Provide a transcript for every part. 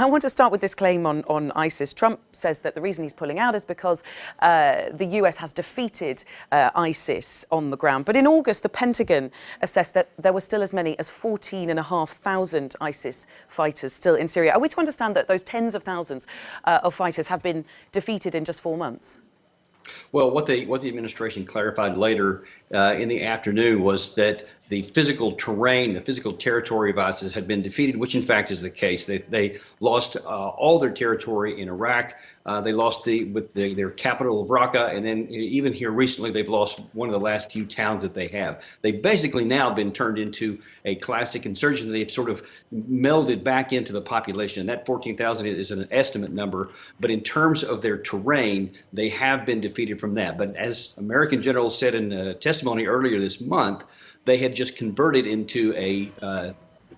I want to start with this claim on ISIS. Trump says that the reason he's pulling out is because the US has defeated ISIS on the ground. But in August, the Pentagon assessed that there were still as many as 14,500 ISIS fighters still in Syria. Are we to understand that those tens of thousands of fighters have been defeated in just 4 months? Well, what the administration clarified later in the afternoon was that the physical terrain, the physical territory of ISIS had been defeated, which in fact is the case. They lost all their territory in Iraq. They lost their capital of Raqqa, and then even here recently, they've lost one of the last few towns that they have. They've basically now been turned into a classic insurgency. They've sort of melded back into the population. That 14,000 is an estimate number, but in terms of their terrain, they have been defeated from that. But as American generals said in a testimony earlier this month, they had just converted into a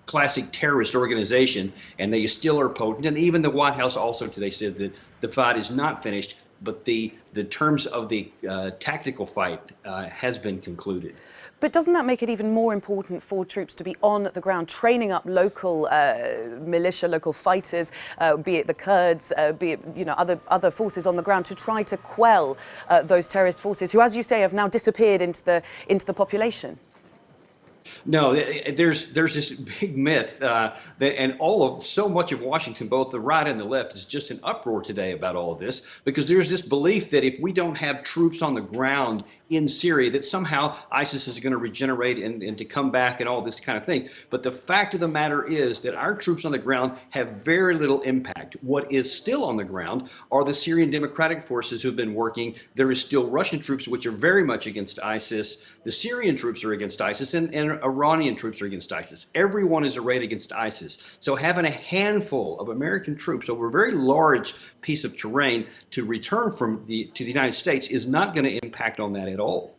classic terrorist organization, and they still are potent. And even the White House also today said that the fight is not finished, but the terms of the tactical fight has been concluded. But doesn't that make it even more important for troops to be on the ground, training up local militia, local fighters, be it the Kurds, be it other forces on the ground, to try to quell those terrorist forces who, as you say, have now disappeared into the population? No, there's this big myth and so much of Washington, both the right and the left, is just an uproar today about all of this, because there's this belief that if we don't have troops on the ground in Syria, that somehow ISIS is going to regenerate and to come back and all this kind of thing. But the fact of the matter is that our troops on the ground have very little impact. What is still on the ground are the Syrian Democratic Forces who've been working. There is still Russian troops, which are very much against ISIS. The Syrian troops are against ISIS, and Iranian troops are against ISIS. Everyone is arrayed against ISIS. So having a handful of American troops over a very large piece of terrain to return to the United States is not going to impact on that at all.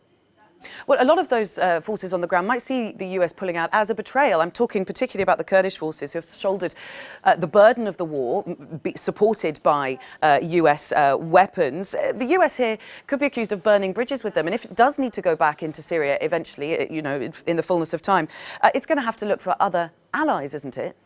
Well, a lot of those forces on the ground might see the US pulling out as a betrayal. I'm talking particularly about the Kurdish forces who have shouldered the burden of the war, supported by US weapons. The US here could be accused of burning bridges with them. And if it does need to go back into Syria eventually, in the fullness of time, it's going to have to look for other allies, isn't it?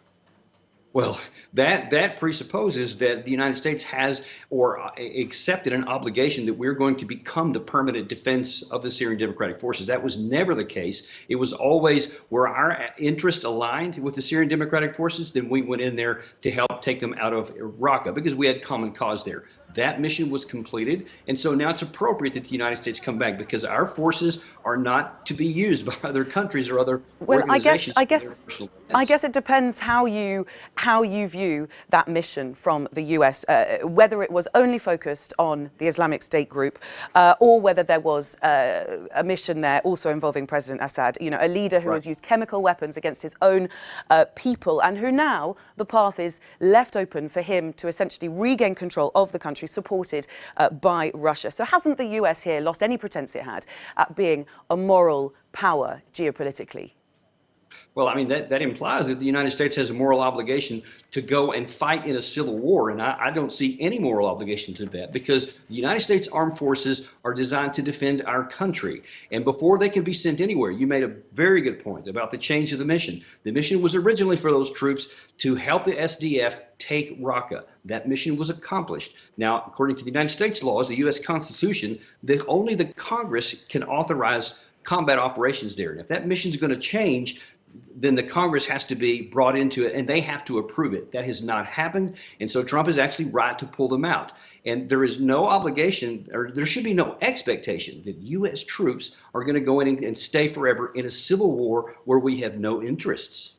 Well, that presupposes that the United States has or accepted an obligation that we're going to become the permanent defense of the Syrian Democratic Forces. That was never the case. It was always where our interest aligned with the Syrian Democratic Forces, then we went in there to help take them out of Raqqa because we had common cause there. That mission was completed, and so now it's appropriate that the United States come back, because our forces are not to be used by other countries or other organizations. I guess it depends how you view that mission from the US, whether it was only focused on the Islamic State group, or whether there was a mission there also involving President Assad, a leader who has used chemical weapons against his own people, and who now the path is left open for him to essentially regain control of the country, supported by Russia. So hasn't the US here lost any pretense it had at being a moral power geopolitically? Well, I mean, that implies that the United States has a moral obligation to go and fight in a civil war. And I don't see any moral obligation to that, because the United States Armed Forces are designed to defend our country. And before they can be sent anywhere, you made a very good point about the change of the mission. The mission was originally for those troops to help the SDF take Raqqa. That mission was accomplished. Now, according to the United States laws, the U.S. Constitution, only the Congress can authorize combat operations there. And if that mission is going to change, then the Congress has to be brought into it, and they have to approve it. That has not happened, and so Trump is actually right to pull them out. And there is no obligation, or there should be no expectation, that U.S. troops are going to go in and stay forever in a civil war where we have no interests.